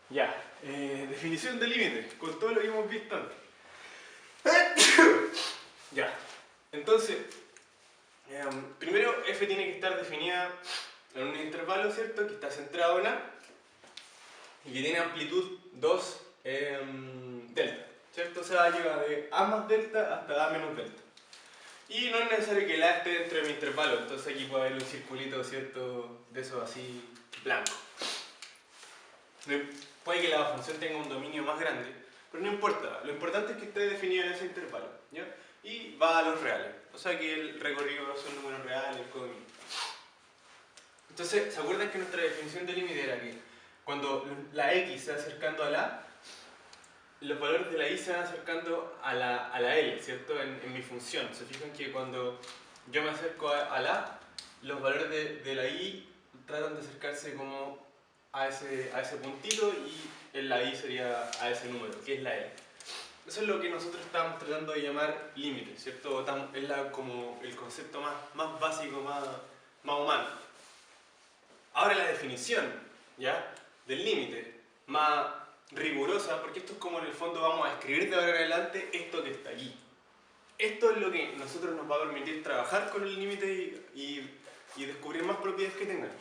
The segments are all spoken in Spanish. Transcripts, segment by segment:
Ya, definición de límite, con todo lo que hemos visto antes. Ya, entonces, primero f tiene que estar definida en un intervalo, ¿cierto? Que está centrado en A y que tiene amplitud 2 delta, ¿cierto? O sea, lleva de A más delta hasta A menos delta. Y no es necesario que el A esté dentro de mi intervalo, entonces aquí puede haber un circulito, ¿cierto? De esos así, blanco. Puede que la función tenga un dominio más grande, pero no importa. Lo importante es que esté definido en ese intervalo, ¿ya? Y va a los reales. O sea que el recorrido son números reales, el código. Entonces, ¿se acuerdan que nuestra definición de límite era que cuando la x se va acercando a la A, los valores de la y se van acercando a la L, ¿cierto? En mi función. Se fijan que cuando yo me acerco a la A, los valores de la y tratan de acercarse como a ese puntito y en la y sería a ese número, que es la L. Eso es lo que nosotros estamos tratando de llamar límite, ¿cierto? Es como el concepto más básico, más humano. Ahora la definición, ¿ya? Del límite, más rigurosa, porque esto es como en el fondo vamos a escribir de ahora en adelante esto que está aquí. Esto es lo que nosotros nos va a permitir trabajar con el límite y descubrir más propiedades que tengan.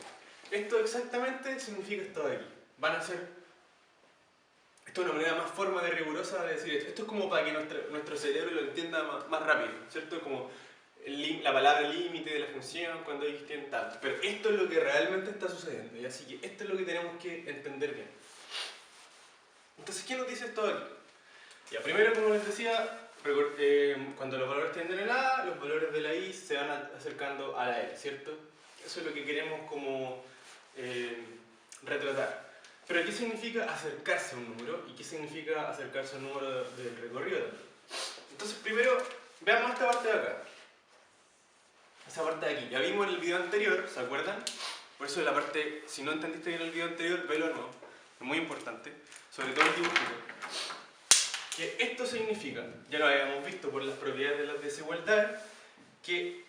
Esto exactamente significa esto de aquí. Van a ser... Esto es una manera más forma de rigurosa de decir esto. Esto es como para que nuestro cerebro lo entienda más rápido, ¿cierto? Como la palabra límite de la función, cuando x tiene tanto. Pero esto es lo que realmente está sucediendo, y así que esto es lo que tenemos que entender bien. Entonces, ¿qué nos dice esto de aquí? Ya, primero, como les decía, cuando los valores tienden en A, los valores de la y se van acercando a la L, ¿cierto? Eso es lo que queremos como retratar. Pero ¿qué significa acercarse a un número? ¿Y qué significa acercarse a un número del recorrido? Entonces, primero, veamos esta parte de acá. Esa parte de aquí. Ya vimos en el video anterior, ¿se acuerdan? Por eso la parte, si no entendiste bien el video anterior, velo de nuevo. Es muy importante. Sobre todo el dibujito. Que esto significa, ya lo habíamos visto por las propiedades de las desigualdades, que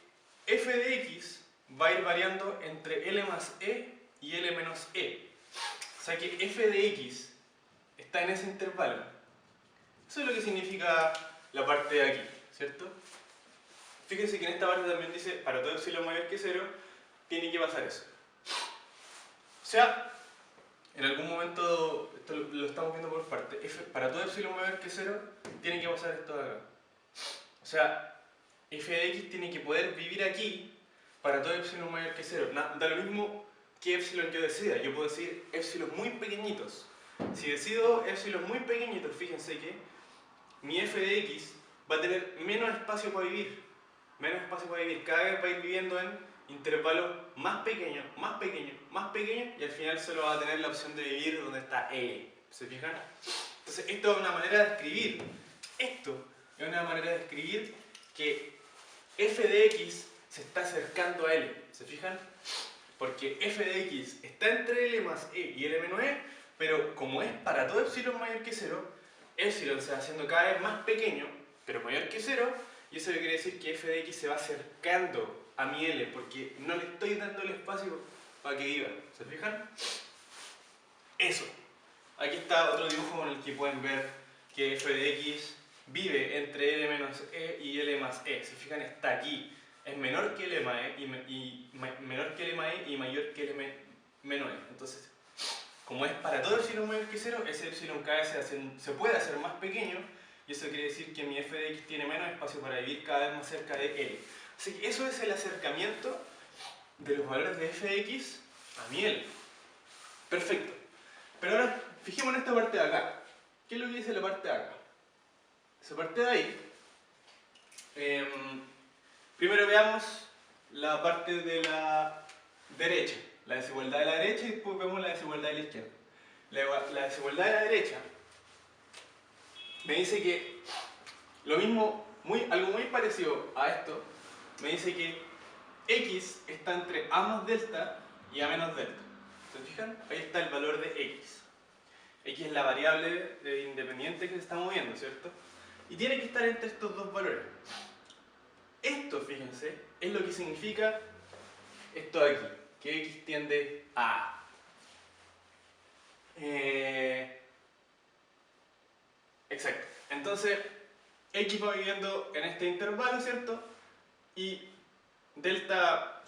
f de x va a ir variando entre L más E y L menos E. O sea que f de x está en ese intervalo. Eso es lo que significa la parte de aquí, ¿cierto? Fíjense que en esta parte también dice, para todo epsilon mayor que 0, tiene que pasar eso. O sea, en algún momento, esto lo estamos viendo por parte, para todo epsilon mayor que 0, tiene que pasar esto de acá. O sea, f de x tiene que poder vivir aquí para todo epsilon mayor que 0. Da lo mismo que epsilon yo decida. Yo puedo decir epsilon muy pequeñitos. Si decido epsilon muy pequeñitos, fíjense que mi f de x va a tener menos espacio para vivir. Menos espacio para vivir. Cada vez va a ir viviendo en intervalos más pequeños, más pequeños, más pequeños, y al final solo va a tener la opción de vivir donde está L. ¿Se fijan? Entonces, esto es una manera de escribir. Esto es una manera de escribir que f de x se está acercando a L. ¿Se fijan? Porque f de x está entre L más E y L menos E, pero como es para todo epsilon mayor que 0, epsilon se va haciendo cada vez más pequeño, pero mayor que 0, y eso quiere decir que f de x se va acercando a mi L, porque no le estoy dando el espacio para que viva. ¿Se fijan? Eso. Aquí está otro dibujo con el que pueden ver que f de x vive entre L menos E y L más E. ¿Se fijan? Está aquí. Es menor que L más E menor que L más E y mayor que L menos E. Entonces, como es para todo epsilon mayor que 0, ese epsilon cada vez se puede hacer más pequeño, y eso quiere decir que mi f de x tiene menos espacio para vivir cada vez más cerca de L. Así que eso es el acercamiento de los valores de f de x a mi L. Perfecto. Pero ahora, fijémonos en esta parte de acá. ¿Qué es lo que dice la parte de acá? Esa parte de ahí. Primero veamos la parte de la derecha. La desigualdad de la derecha, y después vemos la desigualdad de la izquierda. La desigualdad de la derecha me dice que lo mismo, algo muy parecido a esto, me dice que x está entre a más delta y a menos delta. ¿Se fijan? Ahí está el valor de x. X es la variable independiente que se está moviendo, ¿cierto? Y tiene que estar entre estos dos valores. Esto, fíjense, es lo que significa esto de aquí, que x tiende a A. Exacto. Entonces, X va viviendo en este intervalo, ¿cierto? Y delta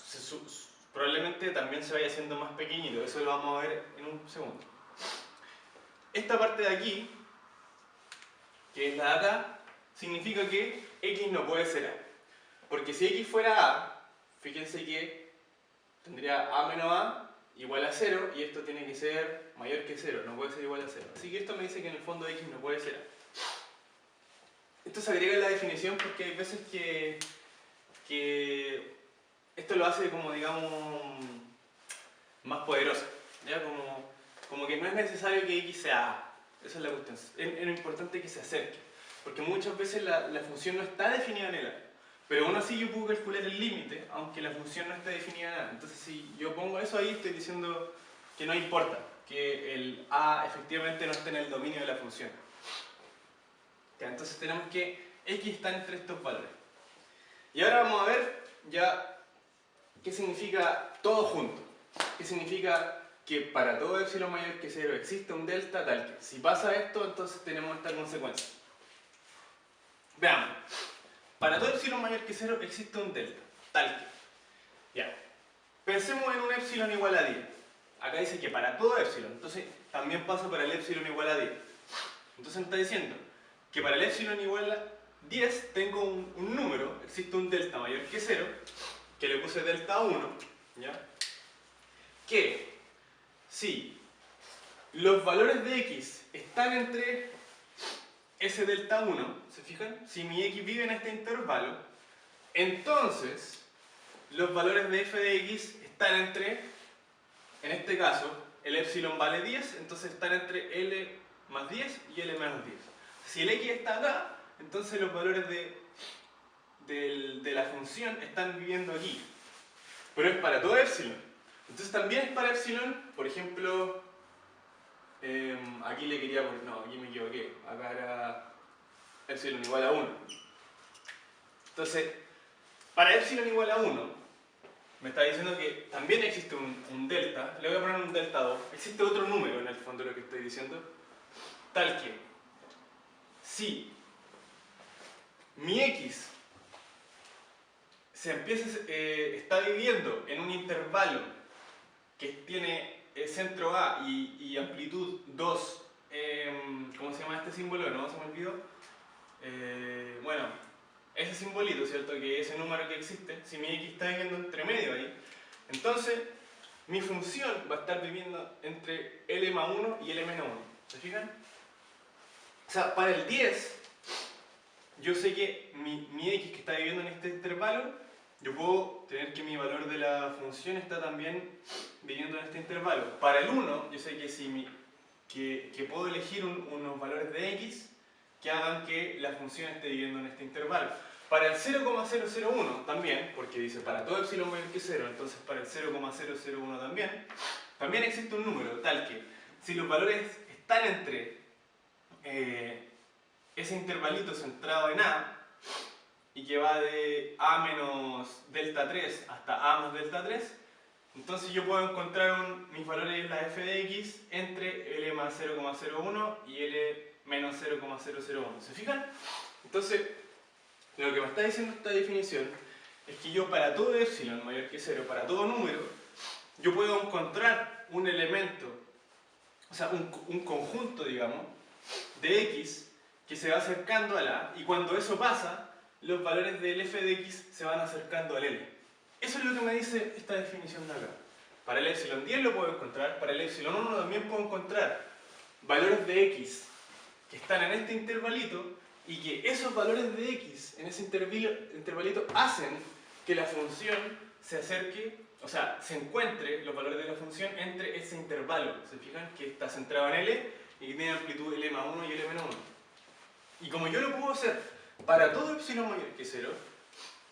probablemente también se vaya haciendo más pequeñito. Eso lo vamos a ver en un segundo. Esta parte de aquí, que es la de acá, significa que X no puede ser A. Porque si X fuera A, fíjense que tendría A menos A igual a 0, y esto tiene que ser mayor que 0, no puede ser igual a 0. Así que esto me dice que en el fondo X no puede ser A. Esto se agrega en la definición porque hay veces que esto lo hace como, digamos, más poderoso. ¿Ya? Como que no es necesario que X sea A. Esa es la cuestión. Es lo importante que se acerque. Porque muchas veces la función no está definida en el A. Pero aún así yo puedo calcular el límite, aunque la función no esté definida en A. Entonces si yo pongo eso ahí, estoy diciendo que no importa, que el A efectivamente no esté en el dominio de la función. ¿Ya? Entonces tenemos que X está entre estos valores. Y ahora vamos a ver ya qué significa todo junto. ¿Qué significa que para todo epsilon mayor que 0 existe un delta tal que si pasa esto, entonces tenemos esta consecuencia? Veamos. Para todo epsilon mayor que 0 existe un delta tal que. Ya. Pensemos en un epsilon igual a 10. Acá dice que para todo epsilon, entonces también pasa para el epsilon igual a 10. Entonces me está diciendo que para el epsilon igual a 10 tengo un número, existe un delta mayor que 0, que le puse delta 1, ¿ya? Que si los valores de X están entre ese delta 1, ¿se fijan? Si mi X vive en este intervalo, entonces los valores de f de X están entre, en este caso, el epsilon vale 10, entonces están entre L más 10 y L menos 10. Si el X está acá, entonces los valores de la función están viviendo aquí. Pero es para todo epsilon. Entonces también es para epsilon, por ejemplo, aquí le quería poner, no, aquí me equivoqué, acá era epsilon igual a 1. Entonces, para epsilon igual a 1, me está diciendo que también existe un delta, le voy a poner un delta 2, existe otro número en el fondo de lo que estoy diciendo, tal que si mi X está viviendo en un intervalo que tiene centro A y amplitud 2, ¿cómo se llama este símbolo? No, se me olvidó. Bueno, ese simbolito, ¿cierto? Que ese número que existe, si mi X está viviendo entre medio ahí, entonces mi función va a estar viviendo entre L más 1 y L menos 1. ¿Se fijan? O sea, para el 10, yo sé que mi X que está viviendo en este intervalo, yo puedo tener que mi valor de la función está también viviendo en este intervalo. Para el 1, yo sé que que puedo elegir unos valores de X que hagan que la función esté viviendo en este intervalo. Para el 0,001 también, porque dice para todo epsilon mayor que 0, entonces para el 0,001 también existe un número tal que si los valores están entre ese intervalito centrado en A y que va de A menos delta 3 hasta A más delta 3, entonces yo puedo encontrar mis valores de la f de x entre L más 0,01 y L menos 0,001. ¿Se fijan? Entonces, lo que me está diciendo esta definición es que yo para todo epsilon mayor que 0, para todo número, yo puedo encontrar un elemento, o sea, un conjunto, digamos, de x que se va acercando a la A, y cuando eso pasa, los valores del f de x se van acercando al L. Eso es lo que me dice esta definición de acá. Para el epsilon 10 lo puedo encontrar, para el epsilon 1 también puedo encontrar valores de x que están en este intervalito y que esos valores de x en ese intervalito hacen que la función se acerque, o sea, se encuentre los valores de la función entre ese intervalo. ¿Se fijan? Que está centrado en L y que tiene amplitud L más 1 y L menos 1. Y como yo lo puedo hacer para todo epsilon mayor que 0,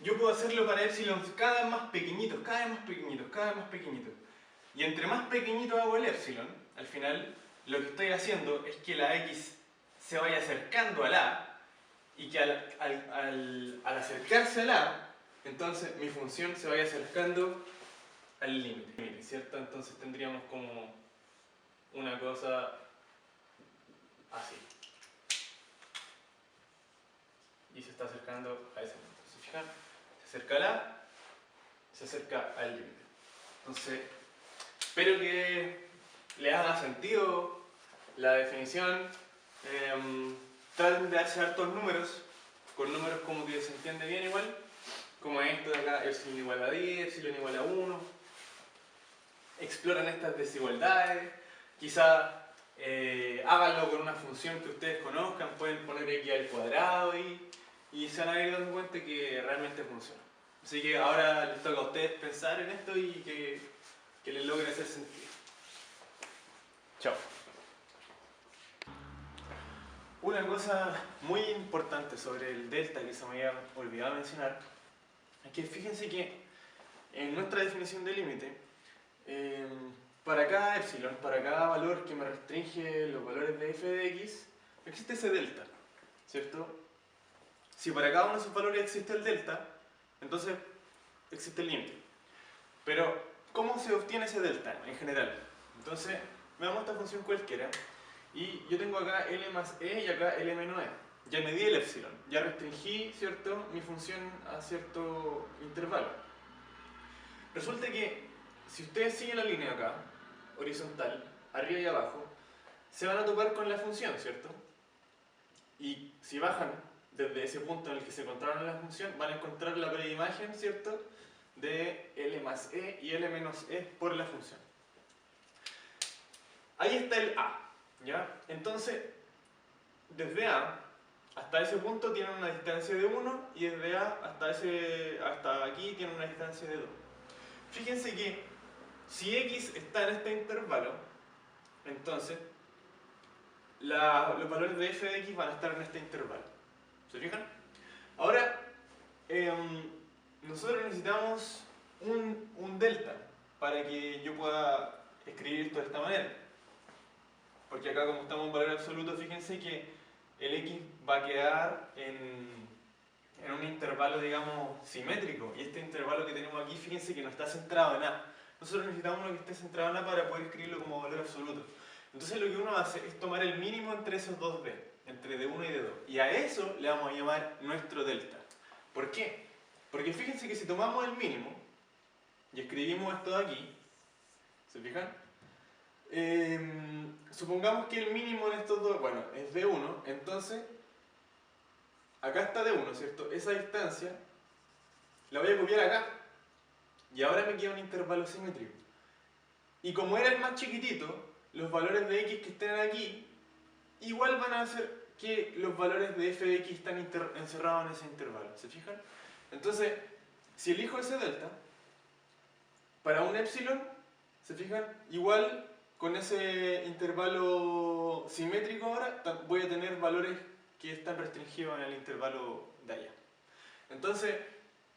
yo puedo hacerlo para epsilon cada vez más pequeñitos, cada vez más pequeñitos, cada vez más pequeñitos. Y entre más pequeñito hago el epsilon, al final lo que estoy haciendo es que la x se vaya acercando a la A y que al acercarse a la A, entonces mi función se vaya acercando al límite, ¿cierto? Entonces tendríamos como una cosa así. Y se está acercando a ese punto. ¿Se fijan? Se acerca al A, se acerca al límite. Entonces, espero que les haga sentido la definición. Traten de darse hartos números, con números como que se entiende bien igual, como esto de acá, epsilon igual a 10, epsilon igual a 1. Exploran estas desigualdades, quizá háganlo con una función que ustedes conozcan, pueden poner x al cuadrado y se van a ir dando cuenta que realmente funciona. Así que ahora les toca a ustedes pensar en esto y que les logre hacer sentido. Chao. Una cosa muy importante sobre el delta que se me había olvidado mencionar es que fíjense que en nuestra definición de límite, para cada epsilon, para cada valor que me restringe los valores de f de x, existe ese delta, ¿cierto? Si para cada uno de esos valores existe el delta, entonces existe el límite. Pero, ¿cómo se obtiene ese delta en general? Entonces, veamos esta función cualquiera. Y yo tengo acá L más E y acá L menos E. Ya medí el epsilon, ya restringí, ¿cierto?, mi función a cierto intervalo. Resulta que si ustedes siguen la línea acá, horizontal, arriba y abajo, se van a topar con la función, ¿cierto? Y si bajan desde ese punto en el que se encontraron en la función, van a encontrar la preimagen, ¿cierto?, de L más E y L menos E por la función. Ahí está el A, ¿ya? Entonces, desde A hasta ese punto tienen una distancia de 1 y desde A hasta aquí tienen una distancia de 2. Fíjense que si X está en este intervalo, entonces los valores de f de x van a estar en este intervalo. ¿Se fijan? Ahora, nosotros necesitamos un delta para que yo pueda escribir esto de esta manera. Porque acá, como estamos en valor absoluto, fíjense que el x va a quedar en un intervalo, digamos, simétrico. Y este intervalo que tenemos aquí, fíjense que no está centrado en A. Nosotros necesitamos uno que esté centrado en A para poder escribirlo como valor absoluto. Entonces lo que uno hace es tomar el mínimo entre esos dos b, entre d1 y d2. Y a eso le vamos a llamar nuestro delta. ¿Por qué? Porque fíjense que si tomamos el mínimo y escribimos esto de aquí, ¿se fijan? Supongamos que el mínimo en estos dos, bueno, es d1, entonces acá está d1, ¿cierto? Esa distancia la voy a copiar acá. Y ahora me queda un intervalo simétrico. Y como era el más chiquitito, los valores de x que estén aquí igual van a hacer que los valores de f de x están encerrados en ese intervalo. ¿Se fijan? Entonces, si elijo ese delta, para un epsilon, ¿se fijan? Igual con ese intervalo simétrico ahora voy a tener valores que están restringidos en el intervalo de allá. Entonces,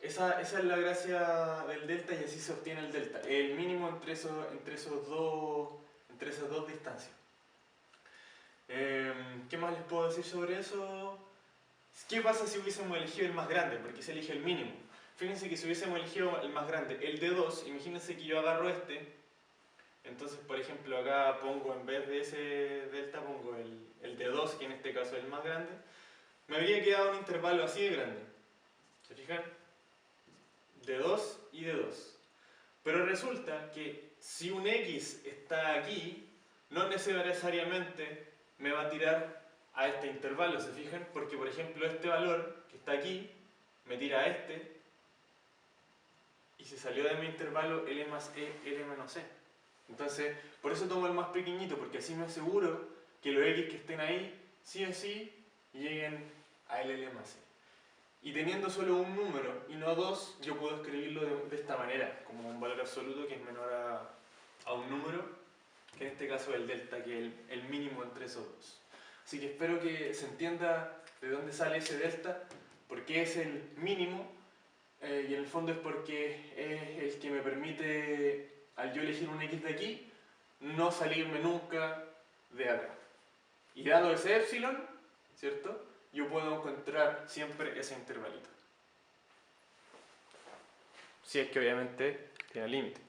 esa es la gracia del delta y así se obtiene el delta, el mínimo entre esas dos distancias. ¿Qué más les puedo decir sobre eso? ¿Qué pasa si hubiésemos elegido el más grande? Porque se elige el mínimo. Fíjense que si hubiésemos elegido el más grande, el D2, imagínense que yo agarro este. Entonces, por ejemplo, acá pongo, en vez de ese delta, pongo el D2, que en este caso es el más grande. Me habría quedado un intervalo así de grande. ¿Se fijan? D2 y D2. Pero resulta que si un X está aquí, no necesariamente me va a tirar a este intervalo, ¿se fijan? Porque, por ejemplo, este valor que está aquí me tira a este y se salió de mi intervalo L más E, L menos E. Entonces, por eso tomo el más pequeñito, porque así me aseguro que los X que estén ahí, sí o sí, lleguen a L más E. Y teniendo solo un número y no dos, yo puedo escribirlo de esta manera, como un valor absoluto que es menor a un número, que en este caso es el delta, que es el mínimo entre esos dos. Así que espero que se entienda de dónde sale ese delta, porque es el mínimo, y en el fondo es porque es el que me permite, al yo elegir un x de aquí, no salirme nunca de acá. Y dado ese epsilon, ¿cierto?, yo puedo encontrar siempre ese intervalito. Si es que obviamente tiene límite.